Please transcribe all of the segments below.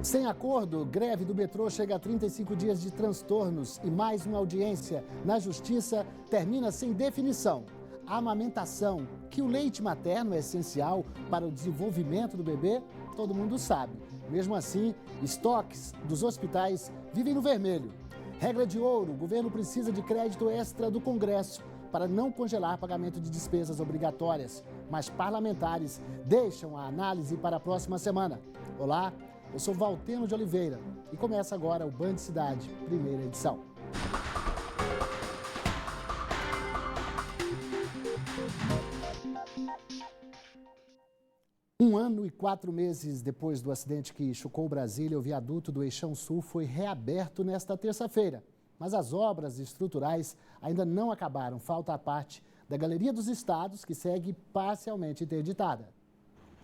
Sem acordo, greve do metrô chega a 35 dias de transtornos e mais uma audiência na Justiça termina sem definição. A amamentação, que o leite materno é essencial para o desenvolvimento do bebê, todo mundo sabe. Mesmo assim, estoques dos hospitais vivem no vermelho. Regra de ouro, o governo precisa de crédito extra do Congresso para não congelar pagamento de despesas obrigatórias. Mas parlamentares deixam a análise para a próxima semana. Olá, eu sou Valteno de Oliveira e começa agora o Band Cidade, primeira edição. Um ano e 4 meses depois do acidente que chocou Brasília, o viaduto do Eixão Sul foi reaberto nesta terça-feira. Mas as obras estruturais ainda não acabaram. Falta a parte da Galeria dos Estados, que segue parcialmente interditada.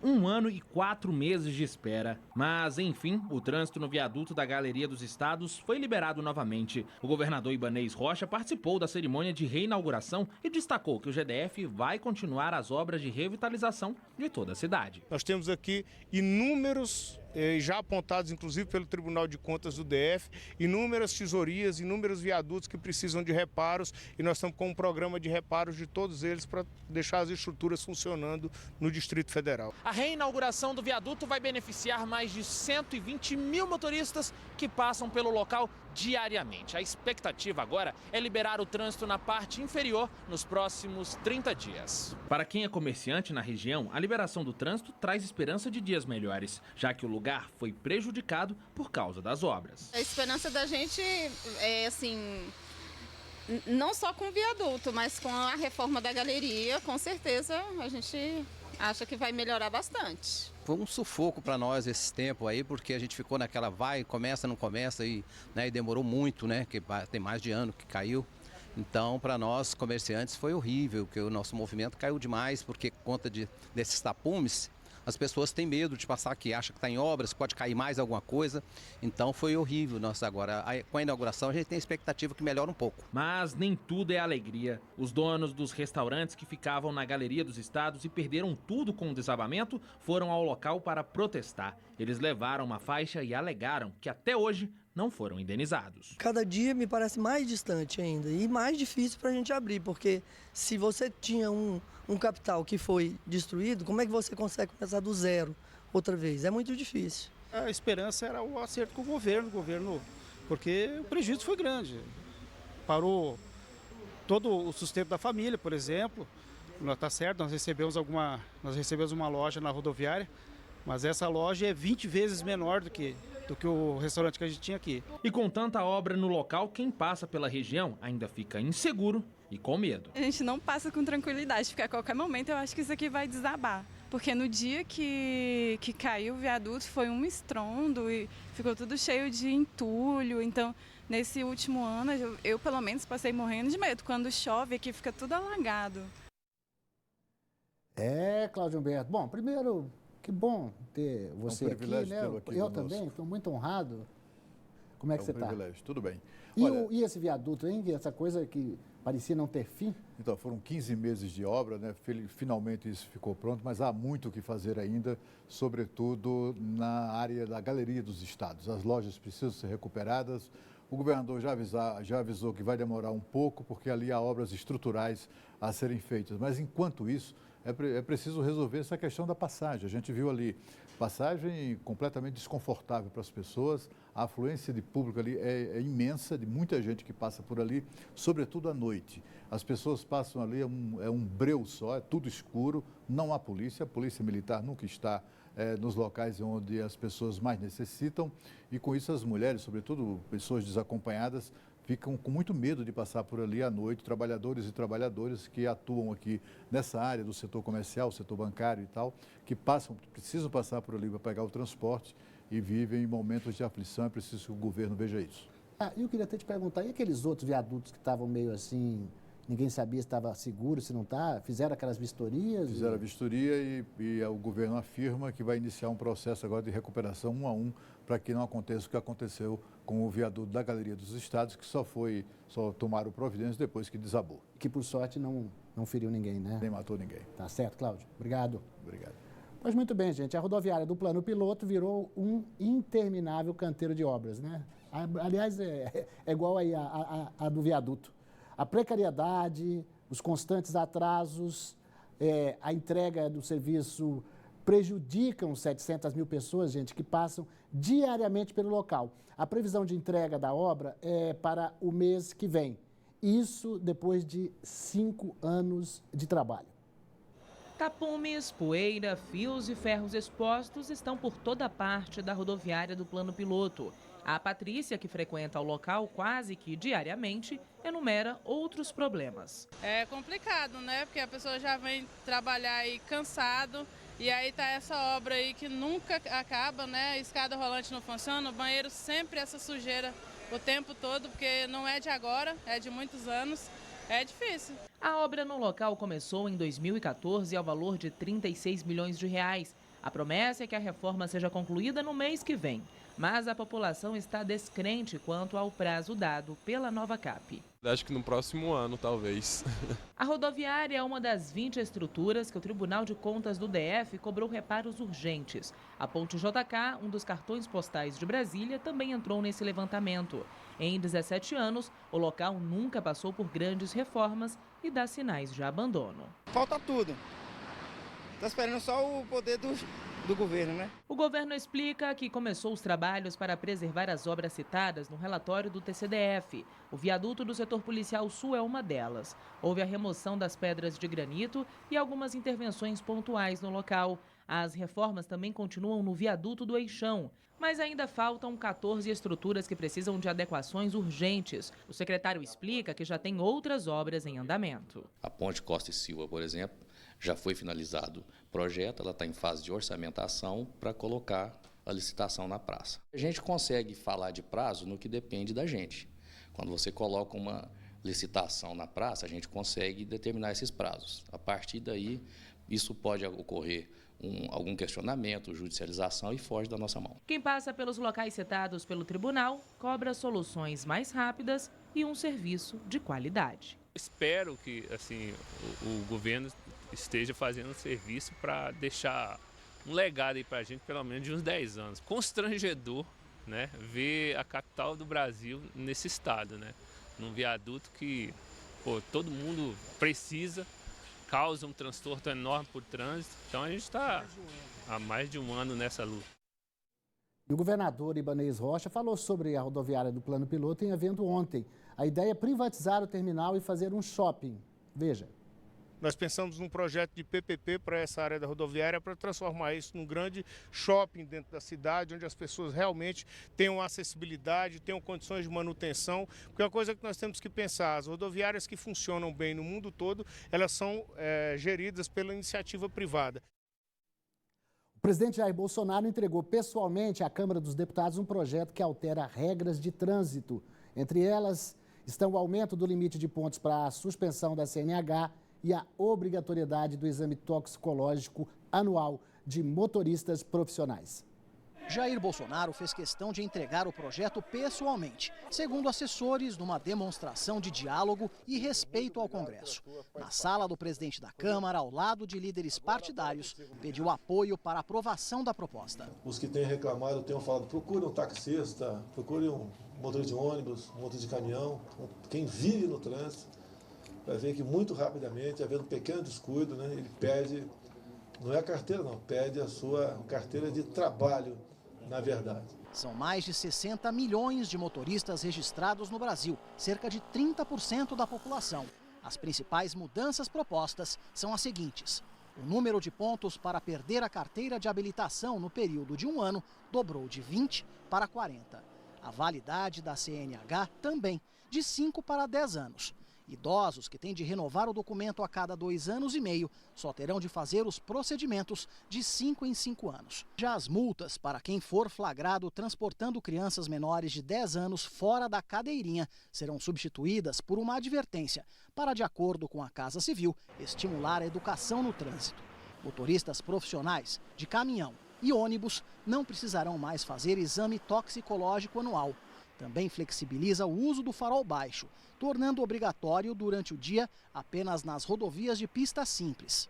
1 ano e 4 meses de espera. Mas, enfim, o trânsito no viaduto da Galeria dos Estados foi liberado novamente. O governador Ibanez Rocha participou da cerimônia de reinauguração e destacou que o GDF vai continuar as obras de revitalização de toda a cidade. Nós temos aqui inúmeros, já apontados inclusive pelo Tribunal de Contas do DF, inúmeras tesorias, inúmeros viadutos que precisam de reparos e nós estamos com um programa de reparos de todos eles para deixar as estruturas funcionando no Distrito Federal. A reinauguração do viaduto vai beneficiar mais de 120 mil motoristas que passam pelo local diariamente. A expectativa agora é liberar o trânsito na parte inferior nos próximos 30 dias. Para quem é comerciante na região, a liberação do trânsito traz esperança de dias melhores, já que o lugar foi prejudicado por causa das obras. A esperança da gente é assim, não só com o viaduto, mas com a reforma da galeria, com certeza a gente acha que vai melhorar bastante. Foi um sufoco para nós esse tempo aí, porque a gente ficou naquela começa, não começa e demorou muito, né? Que tem mais de ano que caiu. Então, para nós comerciantes foi horrível, porque o nosso movimento caiu demais, porque por conta desses tapumes, as pessoas têm medo de passar aqui, acham que está em obras, pode cair mais alguma coisa. Então foi horrível. Nossa, agora, com a inauguração, a gente tem a expectativa que melhore um pouco. Mas nem tudo é alegria. Os donos dos restaurantes que ficavam na Galeria dos Estados e perderam tudo com o desabamento foram ao local para protestar. Eles levaram uma faixa e alegaram que até hoje não foram indenizados. Cada dia me parece mais distante ainda e mais difícil para a gente abrir, porque se você tinha um capital que foi destruído, como é que você consegue começar do zero outra vez? É muito difícil. A esperança era o acerto com o governo, porque o prejuízo foi grande. Parou todo o sustento da família, por exemplo. Não está certo, nós recebemos uma loja na rodoviária, mas essa loja é 20 vezes menor do que o restaurante que a gente tinha aqui. E com tanta obra no local, quem passa pela região ainda fica inseguro e com medo. A gente não passa com tranquilidade, porque a qualquer momento eu acho que isso aqui vai desabar. Porque no dia que caiu o viaduto foi um estrondo e ficou tudo cheio de entulho. Então, nesse último ano, eu pelo menos passei morrendo de medo. Quando chove aqui fica tudo alagado. Cláudio Humberto. Bom, primeiro, que bom ter você aqui, né? Eu também, estou muito honrado. Como é que você está? Privilégio, tudo bem. E esse viaduto, hein? Essa coisa que parecia não ter fim? Então, foram 15 meses de obra, né? Finalmente isso ficou pronto, mas há muito o que fazer ainda, sobretudo na área da Galeria dos Estados. As lojas precisam ser recuperadas. O governador já avisou que vai demorar um pouco, porque ali há obras estruturais a serem feitas. Mas, enquanto isso, é preciso resolver essa questão da passagem. A gente viu ali passagem completamente desconfortável para as pessoas. A afluência de público ali é imensa, de muita gente que passa por ali, sobretudo à noite. As pessoas passam ali, é um breu só, é tudo escuro, não há polícia. A polícia militar nunca está nos locais onde as pessoas mais necessitam. E com isso as mulheres, sobretudo pessoas desacompanhadas, ficam com muito medo de passar por ali à noite, trabalhadores e trabalhadoras que atuam aqui nessa área do setor comercial, setor bancário e tal, que precisam passar por ali para pegar o transporte e vivem em momentos de aflição. É preciso que o governo veja isso. Eu queria até te perguntar, e aqueles outros viadutos que estavam meio assim, ninguém sabia se estava seguro, se não está? Fizeram aquelas vistorias? Fizeram a vistoria e o governo afirma que vai iniciar um processo agora de recuperação 1 a 1, para que não aconteça o que aconteceu com o viaduto da Galeria dos Estados, que só tomaram providências depois que desabou. Que, por sorte, não feriu ninguém, né? Nem matou ninguém. Tá certo, Cláudio. Obrigado. Obrigado. Pois muito bem, gente. A rodoviária do Plano Piloto virou um interminável canteiro de obras, né? Aliás, é igual aí a do viaduto. A precariedade, os constantes atrasos, a entrega do serviço prejudicam 700 mil pessoas, gente, que passam diariamente pelo local. A previsão de entrega da obra é para o mês que vem. Isso depois de 5 anos de trabalho. Tapumes, poeira, fios e ferros expostos estão por toda parte da rodoviária do Plano Piloto. A Patrícia, que frequenta o local quase que diariamente, enumera outros problemas. É complicado, né? Porque a pessoa já vem trabalhar aí cansado e aí tá essa obra aí que nunca acaba, né? A escada rolante não funciona, o banheiro sempre essa sujeira o tempo todo, porque não é de agora, é de muitos anos. É difícil. A obra no local começou em 2014 ao valor de 36 milhões de reais. A promessa é que a reforma seja concluída no mês que vem. Mas a população está descrente quanto ao prazo dado pela nova CAP. Acho que no próximo ano, talvez. A rodoviária é uma das 20 estruturas que o Tribunal de Contas do DF cobrou reparos urgentes. A Ponte JK, um dos cartões postais de Brasília, também entrou nesse levantamento. Em 17 anos, o local nunca passou por grandes reformas e dá sinais de abandono. Falta tudo. Está esperando só o poder do governo, né? O governo explica que começou os trabalhos para preservar as obras citadas no relatório do TCDF. O viaduto do setor policial sul é uma delas. Houve a remoção das pedras de granito e algumas intervenções pontuais no local. As reformas também continuam no viaduto do Eixão. Mas ainda faltam 14 estruturas que precisam de adequações urgentes. O secretário explica que já tem outras obras em andamento. A Ponte Costa e Silva, por exemplo, já foi finalizado o projeto, ela está em fase de orçamentação para colocar a licitação na praça. A gente consegue falar de prazo no que depende da gente. Quando você coloca uma licitação na praça, a gente consegue determinar esses prazos. A partir daí, isso pode ocorrer algum questionamento, judicialização e foge da nossa mão. Quem passa pelos locais citados pelo tribunal cobra soluções mais rápidas e um serviço de qualidade. Espero que o governo esteja fazendo um serviço para deixar um legado aí para a gente, pelo menos de uns 10 anos. Constrangedor, né, ver a capital do Brasil nesse estado, né, num viaduto que todo mundo precisa, causa um transtorno enorme por trânsito. Então a gente está há mais de um ano nessa luta. E o governador Ibanez Rocha falou sobre a rodoviária do Plano Piloto em evento ontem. A ideia é privatizar o terminal e fazer um shopping. Veja. Nós pensamos num projeto de PPP para essa área da rodoviária para transformar isso num grande shopping dentro da cidade, onde as pessoas realmente tenham acessibilidade, tenham condições de manutenção, porque é uma coisa que nós temos que pensar, as rodoviárias que funcionam bem no mundo todo, elas são geridas pela iniciativa privada. O presidente Jair Bolsonaro entregou pessoalmente à Câmara dos Deputados um projeto que altera regras de trânsito. Entre elas estão o aumento do limite de pontos para a suspensão da CNH e a obrigatoriedade do exame toxicológico anual de motoristas profissionais. Jair Bolsonaro fez questão de entregar o projeto pessoalmente, segundo assessores, numa demonstração de diálogo e respeito ao Congresso. Na sala do presidente da Câmara, ao lado de líderes partidários, pediu apoio para a aprovação da proposta. Os que têm reclamado tenham falado, procure um taxista, procure um motorista de ônibus, um motorista de caminhão, quem vive no trânsito, vai ver que muito rapidamente, havendo um pequeno descuido, né, ele pede, não é a carteira não, pede a sua carteira de trabalho, na verdade. São mais de 60 milhões de motoristas registrados no Brasil, cerca de 30% da população. As principais mudanças propostas são as seguintes. O número de pontos para perder a carteira de habilitação no período de um ano dobrou de 20 para 40. A validade da CNH também, de 5 para 10 anos. Idosos que têm de renovar o documento a cada 2 anos e meio só terão de fazer os procedimentos de 5 em 5 anos. Já as multas para quem for flagrado transportando crianças menores de 10 anos fora da cadeirinha serão substituídas por uma advertência para, de acordo com a Casa Civil, estimular a educação no trânsito. Motoristas profissionais de caminhão e ônibus não precisarão mais fazer exame toxicológico anual. Também flexibiliza o uso do farol baixo, tornando obrigatório durante o dia apenas nas rodovias de pista simples.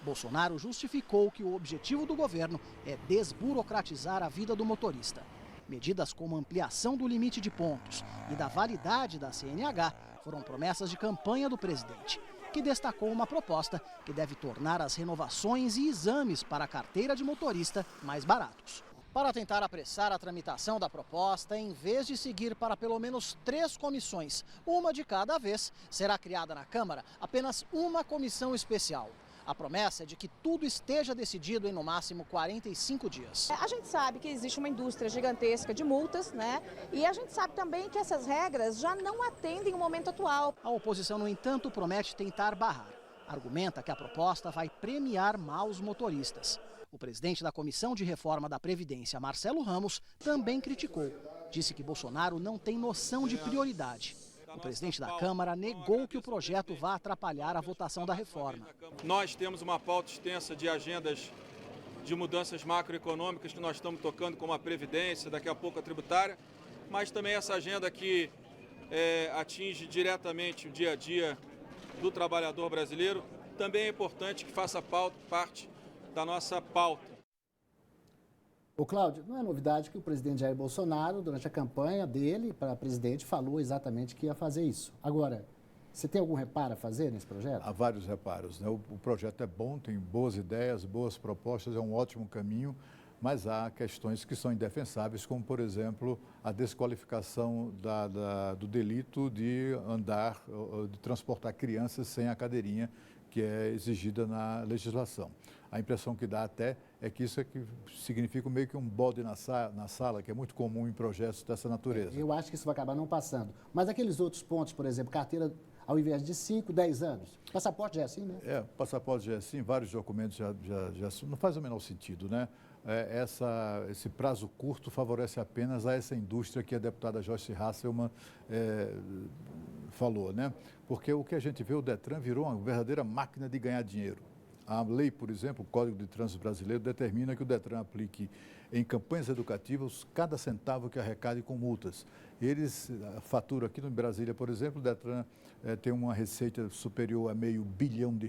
Bolsonaro justificou que o objetivo do governo é desburocratizar a vida do motorista. Medidas como ampliação do limite de pontos e da validade da CNH foram promessas de campanha do presidente, que destacou uma proposta que deve tornar as renovações e exames para a carteira de motorista mais baratos. Para tentar apressar a tramitação da proposta, em vez de seguir para pelo menos 3 comissões, uma de cada vez, será criada na Câmara apenas uma comissão especial. A promessa é de que tudo esteja decidido em no máximo 45 dias. A gente sabe que existe uma indústria gigantesca de multas, né? E a gente sabe também que essas regras já não atendem o momento atual. A oposição, no entanto, promete tentar barrar. Argumenta que a proposta vai premiar maus motoristas. O presidente da Comissão de Reforma da Previdência, Marcelo Ramos, também criticou. Disse que Bolsonaro não tem noção de prioridade. O presidente da Câmara negou que o projeto vá atrapalhar a votação da reforma. Nós temos uma pauta extensa de agendas de mudanças macroeconômicas que nós estamos tocando, como a Previdência, daqui a pouco a tributária, mas também essa agenda que atinge diretamente o dia a dia do trabalhador brasileiro, também é importante que faça parte da nossa pauta. Ô Cláudio, não é novidade que o presidente Jair Bolsonaro, durante a campanha dele para presidente, falou exatamente que ia fazer isso. Agora, você tem algum reparo a fazer nesse projeto? Há vários reparos, né? O projeto é bom, tem boas ideias, boas propostas, é um ótimo caminho, mas há questões que são indefensáveis, como, por exemplo, a desqualificação do delito de andar, de transportar crianças sem a cadeirinha, que é exigida na legislação. A impressão que dá até é que isso significa meio que um bode na sala, que é muito comum em projetos dessa natureza. Eu acho que isso vai acabar não passando. Mas aqueles outros pontos, por exemplo, carteira ao invés de 5, 10 anos. Passaporte já é assim, né? Passaporte já é assim, vários documentos já não faz o menor sentido, né? Esse prazo curto favorece apenas a essa indústria que a deputada Joyce Hasselmann falou, né? Porque o que a gente vê, o Detran virou uma verdadeira máquina de ganhar dinheiro. A lei, por exemplo, o Código de Trânsito Brasileiro, determina que o Detran aplique em campanhas educativas cada centavo que arrecade com multas. Eles faturam aqui no Brasília, por exemplo, o Detran tem uma receita superior a R$500 bilhão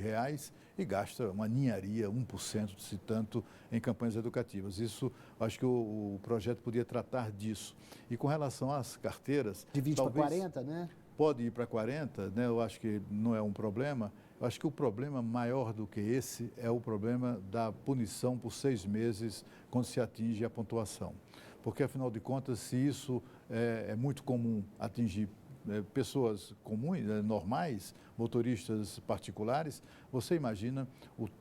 e gasta uma ninharia, 1%, se tanto, em campanhas educativas. Isso, acho que o projeto podia tratar disso. E com relação às carteiras... De 20 para 40, né? Pode ir para 40, né? Eu acho que não é um problema. Eu acho que o problema maior do que esse é o problema da punição por 6 meses quando se atinge a pontuação. Porque, afinal de contas, se isso é muito comum atingir pessoas comuns, normais, motoristas particulares, você imagina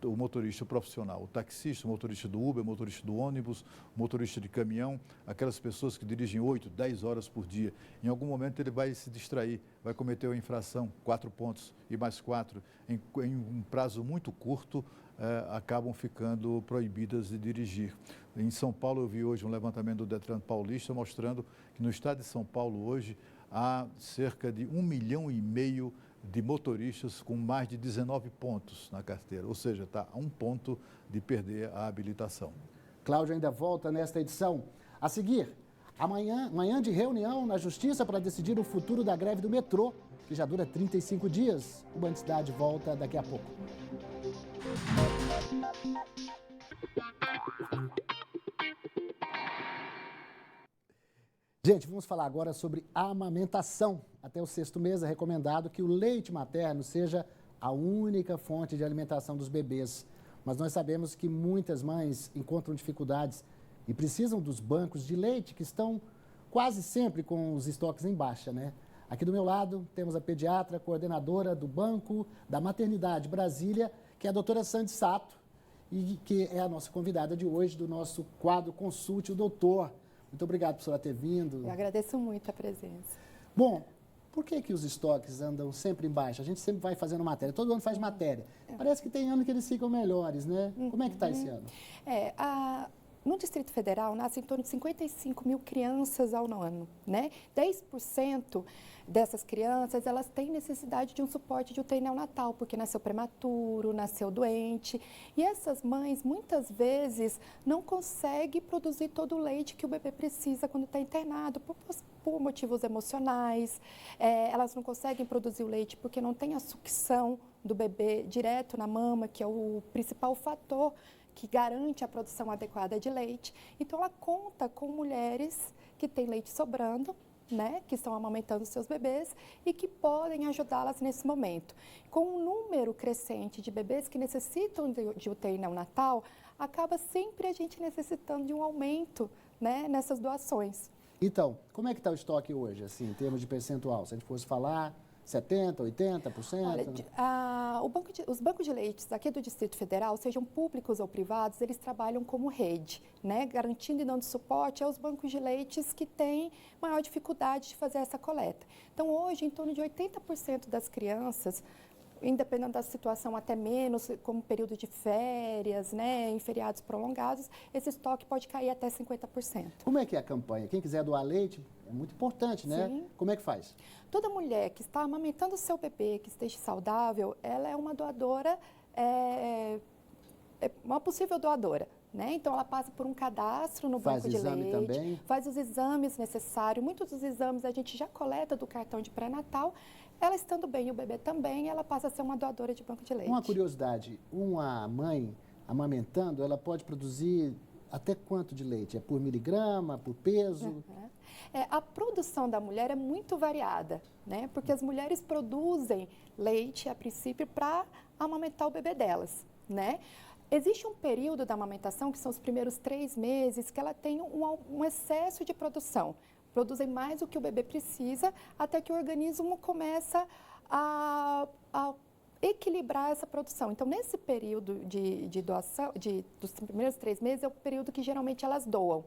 o motorista profissional, o taxista, o motorista do Uber, o motorista do ônibus, o motorista de caminhão, aquelas pessoas que dirigem 8, 10 horas por dia. Em algum momento ele vai se distrair, vai cometer uma infração, 4 pontos e mais 4, em um prazo muito curto, acabam ficando proibidas de dirigir. Em São Paulo, eu vi hoje um levantamento do Detran Paulista mostrando que no estado de São Paulo hoje há cerca de 1,5 milhão de motoristas com mais de 19 pontos na carteira, ou seja, está a 1 ponto de perder a habilitação. Cláudio ainda volta nesta edição. A seguir, amanhã de reunião na Justiça para decidir o futuro da greve do metrô, que já dura 35 dias. O Band Cidade volta daqui a pouco. Gente, vamos falar agora sobre a amamentação. Até o 6º mês é recomendado que o leite materno seja a única fonte de alimentação dos bebês. Mas nós sabemos que muitas mães encontram dificuldades e precisam dos bancos de leite que estão quase sempre com os estoques em baixa, né? Aqui do meu lado temos a pediatra, coordenadora do Banco da Maternidade Brasília, que é a doutora Sandy Sato, e que é a nossa convidada de hoje do nosso quadro Consulte o Doutor. Muito obrigado por senhora ter vindo. Eu agradeço muito a presença. Bom, por que os estoques andam sempre em baixa? A gente sempre vai fazendo matéria, todo ano faz matéria. Parece que tem ano que eles ficam melhores, né? Como é que está esse ano? No Distrito Federal, nascem em torno de 55 mil crianças ao ano, né? 10% dessas crianças, elas têm necessidade de um suporte de UTI neonatal, porque nasceu prematuro, nasceu doente. E essas mães, muitas vezes, não conseguem produzir todo o leite que o bebê precisa quando está internado, por motivos emocionais. Elas não conseguem produzir o leite porque não tem a sucção do bebê direto na mama, que é o principal fator que garante a produção adequada de leite. Então, ela conta com mulheres que têm leite sobrando, né, que estão amamentando seus bebês e que podem ajudá-las nesse momento. Com um número crescente de bebês que necessitam de UTI neonatal, acaba sempre a gente necessitando de um aumento, né, nessas doações. Então, como é que está o estoque hoje, assim, em termos de percentual? Se a gente fosse falar 70%, 80%? Olha, os bancos de leite aqui do Distrito Federal, sejam públicos ou privados, eles trabalham como rede, né? Garantindo e dando suporte aos bancos de leites que têm maior dificuldade de fazer essa coleta. Então, hoje, em torno de 80% das crianças, independente da situação, até menos, como período de férias, né, em feriados prolongados, esse estoque pode cair até 50%. Como é que é a campanha? Quem quiser doar leite, é muito importante, né? Sim. Como é que faz? Toda mulher que está amamentando o seu bebê, que esteja saudável, ela é uma doadora, é uma possível doadora. Né? Então, ela passa por um cadastro no banco de leite, também. Faz os exames necessários. Muitos dos exames a gente já coleta do cartão de pré-natal. Ela estando bem e o bebê também, ela passa a ser uma doadora de banco de leite. Uma curiosidade, uma mãe amamentando, ela pode produzir até quanto de leite? É por miligrama, por peso? Uhum. A produção da mulher é muito variada, né? Porque as mulheres produzem leite, a princípio, para amamentar o bebê delas, né? Existe um período da amamentação, que são os primeiros 3 meses, que ela tem um excesso de produção. Produzem mais do que o bebê precisa, até que o organismo começa a equilibrar essa produção. Então, nesse período de doação, dos primeiros 3 meses, é o período que geralmente elas doam.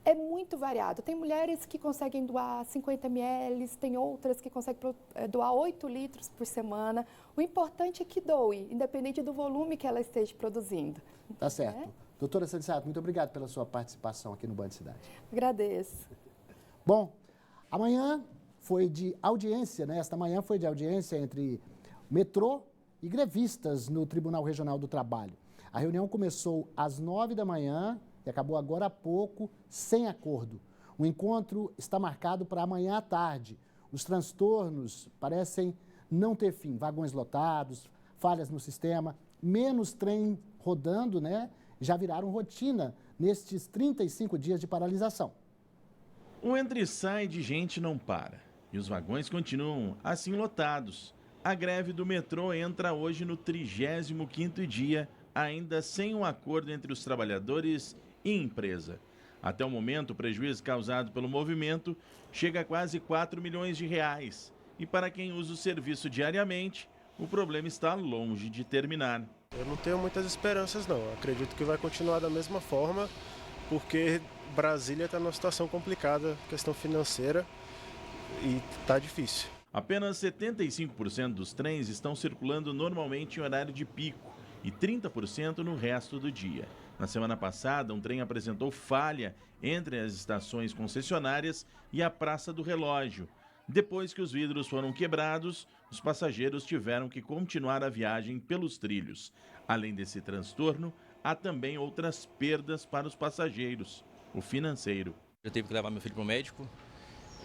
É muito variado. Tem mulheres que conseguem doar 50 ml, tem outras que conseguem doar 8 litros por semana. O importante é que doe, independente do volume que ela esteja produzindo. Tá certo. Doutora Sanissato, muito obrigado pela sua participação aqui no Band Cidade. Agradeço. Bom, amanhã foi de audiência, né? Esta manhã foi de audiência entre metrô e grevistas no Tribunal Regional do Trabalho. A reunião começou às 9 da manhã e acabou agora há pouco, sem acordo. O encontro está marcado para amanhã à tarde. Os transtornos parecem não ter fim. Vagões lotados, falhas no sistema, menos trem rodando, né? Já viraram rotina nestes 35 dias de paralisação. O entra e sai de gente não para. E os vagões continuam assim lotados. A greve do metrô entra hoje no 35º dia, ainda sem um acordo entre os trabalhadores e empresa. Até o momento, o prejuízo causado pelo movimento chega a quase 4 milhões de reais. E para quem usa o serviço diariamente, o problema está longe de terminar. Eu não tenho muitas esperanças não. Eu acredito que vai continuar da mesma forma, porque Brasília está numa situação complicada, questão financeira, e está difícil. Apenas 75% dos trens estão circulando normalmente em horário de pico e 30% no resto do dia. Na semana passada, um trem apresentou falha entre as estações concessionárias e a Praça do Relógio. Depois que os vidros foram quebrados, os passageiros tiveram que continuar a viagem pelos trilhos. Além desse transtorno, há também outras perdas para os passageiros. O financeiro. Eu tive que levar meu filho para o médico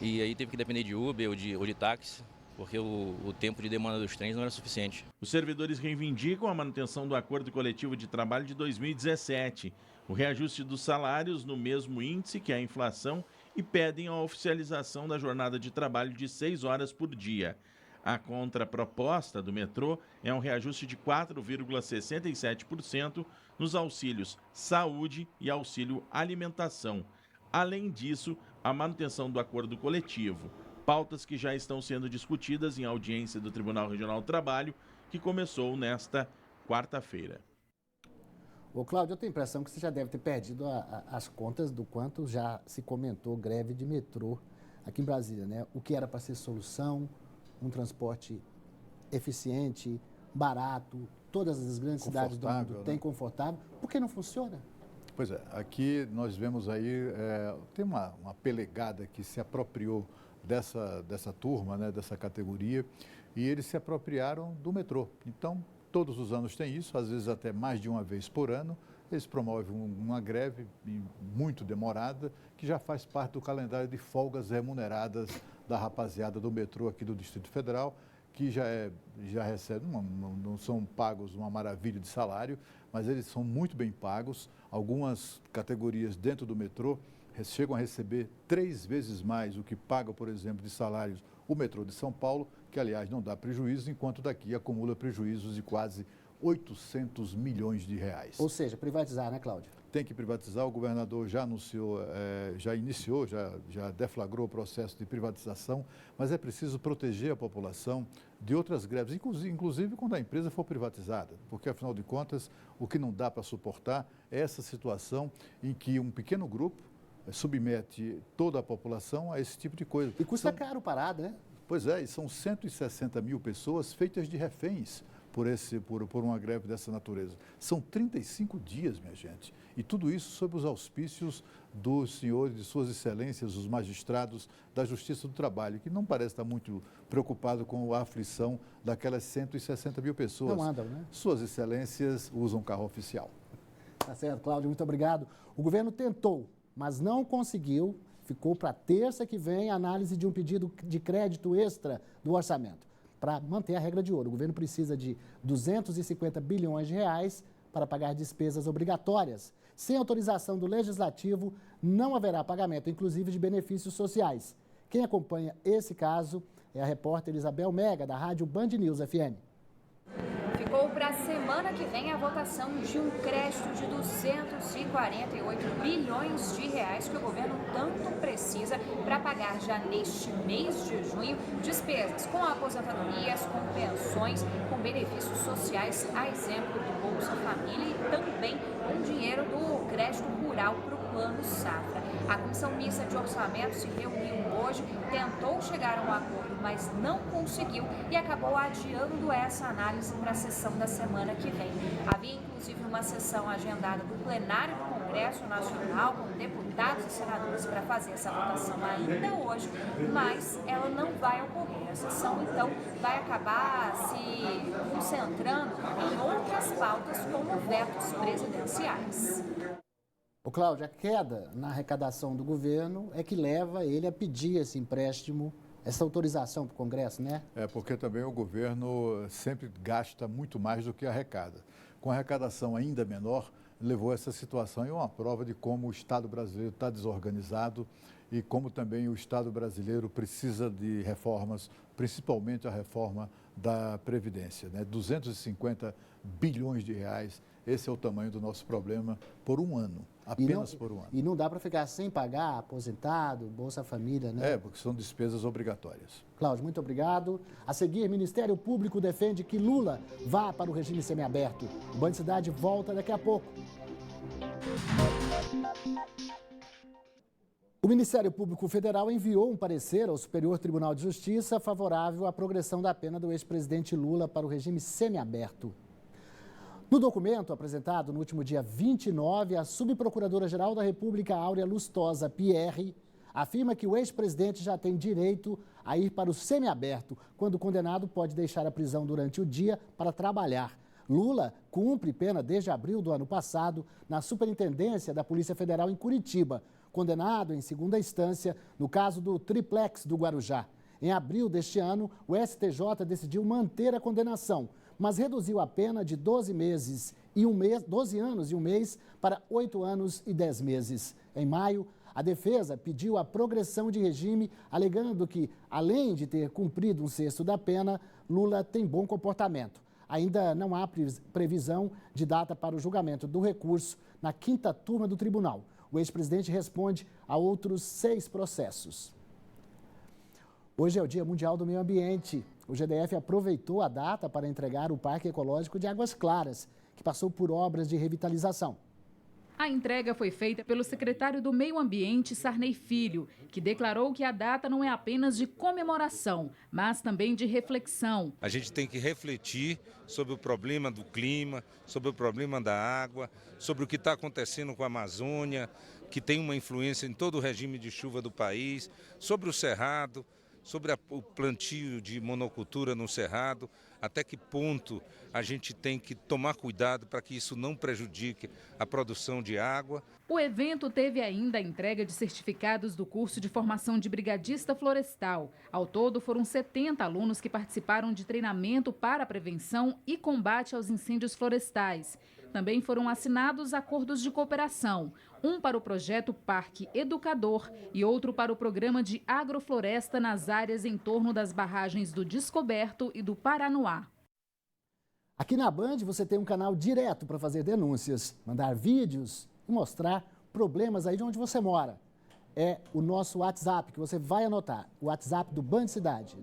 e aí teve que depender de Uber ou de táxi, porque o tempo de demanda dos trens não era suficiente. Os servidores reivindicam a manutenção do Acordo Coletivo de Trabalho de 2017, o reajuste dos salários no mesmo índice que a inflação e pedem a oficialização da jornada de trabalho de 6 horas por dia. A contraproposta do metrô é um reajuste de 4,67% nos auxílios saúde e auxílio alimentação. Além disso, a manutenção do acordo coletivo, pautas que já estão sendo discutidas em audiência do Tribunal Regional do Trabalho, que começou nesta quarta-feira. Ô, Cláudio, eu tenho a impressão que você já deve ter perdido as contas do quanto já se comentou greve de metrô aqui em Brasília, né? O que era para ser solução, um transporte eficiente, barato, todas as grandes cidades do mundo têm, confortável. Por que não funciona? Pois é, aqui nós vemos aí, tem uma pelegada que se apropriou dessa turma, né, dessa categoria, e eles se apropriaram do metrô. Então, todos os anos tem isso, às vezes até mais de uma vez por ano, eles promovem uma greve muito demorada, que já faz parte do calendário de folgas remuneradas da rapaziada do metrô aqui do Distrito Federal, que já recebem, não são pagos uma maravilha de salário, mas eles são muito bem pagos. Algumas categorias dentro do metrô chegam a receber 3 vezes mais o que paga, por exemplo, de salários o metrô de São Paulo, que, aliás, não dá prejuízo, enquanto daqui acumula prejuízos de quase 800 milhões de reais. Ou seja, privatizar, né, Cláudio? Tem que privatizar, o governador já anunciou, já iniciou, já deflagrou o processo de privatização, mas é preciso proteger a população de outras greves, inclusive quando a empresa for privatizada, porque, afinal de contas, o que não dá para suportar é essa situação em que um pequeno grupo submete toda a população a esse tipo de coisa. E custa caro parar, né? Pois é, e são 160 mil pessoas feitas de reféns por uma greve dessa natureza. São 35 dias, minha gente. E tudo isso sob os auspícios dos senhores, de suas excelências, os magistrados da Justiça do Trabalho, que não parece estar muito preocupado com a aflição daquelas 160 mil pessoas. Não andam, né? Suas excelências usam carro oficial. Tá certo, Cláudio, muito obrigado. O governo tentou, mas não conseguiu. Ficou para terça que vem a análise de um pedido de crédito extra do orçamento. Para manter a regra de ouro, o governo precisa de 250 bilhões de reais para pagar despesas obrigatórias. Sem autorização do Legislativo, não haverá pagamento, inclusive de benefícios sociais. Quem acompanha esse caso é a repórter Isabel Mega, da rádio Band News FM. Ficou para a semana que vem a votação de um crédito de 248 bilhões de reais que o governo tanto precisa para pagar já neste mês de junho despesas com aposentadorias, com pensões, com benefícios sociais, a exemplo do Bolsa Família e também com dinheiro do crédito rural para o Plano Safra. A Comissão Mista de Orçamento se reuniu hoje, tentou chegar a um acordo, mas não conseguiu e acabou adiando essa análise para a sessão da semana que vem. Havia inclusive uma sessão agendada do plenário do Congresso Nacional com deputados e senadores para fazer essa votação ainda hoje, mas ela não vai ocorrer. A sessão, então, vai acabar se concentrando em outras pautas como vetos presidenciais. Ô Cláudio, a queda na arrecadação do governo é que leva ele a pedir esse empréstimo, essa autorização para o Congresso, né? É, porque também o governo sempre gasta muito mais do que arrecada. Com a arrecadação ainda menor, levou essa situação e é uma prova de como o Estado brasileiro está desorganizado e como também o Estado brasileiro precisa de reformas, principalmente a reforma da Previdência, né? 250 bilhões de reais, esse é o tamanho do nosso problema por um ano. Apenas por um ano. E não dá para ficar sem pagar aposentado, Bolsa Família, né? É, porque são despesas obrigatórias. Cláudio, muito obrigado. A seguir, Ministério Público defende que Lula vá para o regime semiaberto. O Band Cidade volta daqui a pouco. O Ministério Público Federal enviou um parecer ao Superior Tribunal de Justiça favorável à progressão da pena do ex-presidente Lula para o regime semiaberto. No documento apresentado no último dia 29, a subprocuradora-geral da República, Áurea Lustosa Pierre, afirma que o ex-presidente já tem direito a ir para o semiaberto, quando o condenado pode deixar a prisão durante o dia para trabalhar. Lula cumpre pena desde abril do ano passado na Superintendência da Polícia Federal em Curitiba, condenado em segunda instância no caso do Triplex do Guarujá. Em abril deste ano, o STJ decidiu manter a condenação, mas reduziu a pena de 12 anos e um mês para 8 anos e 10 meses. Em maio, a defesa pediu a progressão de regime, alegando que, além de ter cumprido um sexto da pena, Lula tem bom comportamento. Ainda não há previsão de data para o julgamento do recurso na 5ª turma do tribunal. O ex-presidente responde a outros 6 processos. Hoje é o Dia Mundial do Meio Ambiente. O GDF aproveitou a data para entregar o Parque Ecológico de Águas Claras, que passou por obras de revitalização. A entrega foi feita pelo secretário do Meio Ambiente, Sarney Filho, que declarou que a data não é apenas de comemoração, mas também de reflexão. A gente tem que refletir sobre o problema do clima, sobre o problema da água, sobre o que está acontecendo com a Amazônia, que tem uma influência em todo o regime de chuva do país, sobre o Cerrado, sobre o plantio de monocultura no Cerrado, até que ponto a gente tem que tomar cuidado para que isso não prejudique a produção de água. O evento teve ainda a entrega de certificados do curso de formação de brigadista florestal. Ao todo, foram 70 alunos que participaram de treinamento para a prevenção e combate aos incêndios florestais. Também foram assinados acordos de cooperação, um para o projeto Parque Educador e outro para o programa de agrofloresta nas áreas em torno das barragens do Descoberto e do Paranoá. Aqui na Band você tem um canal direto para fazer denúncias, mandar vídeos e mostrar problemas aí de onde você mora. É o nosso WhatsApp que você vai anotar, o WhatsApp do Band Cidade,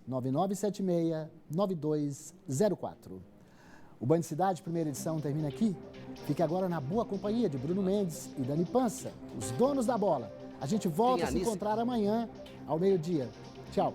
99976-9204. O Band Cidade, primeira edição, termina aqui. Fique agora na boa companhia de Bruno Mendes e Dani Pança, os donos da bola. A gente volta a se encontrar amanhã, ao meio-dia. Tchau.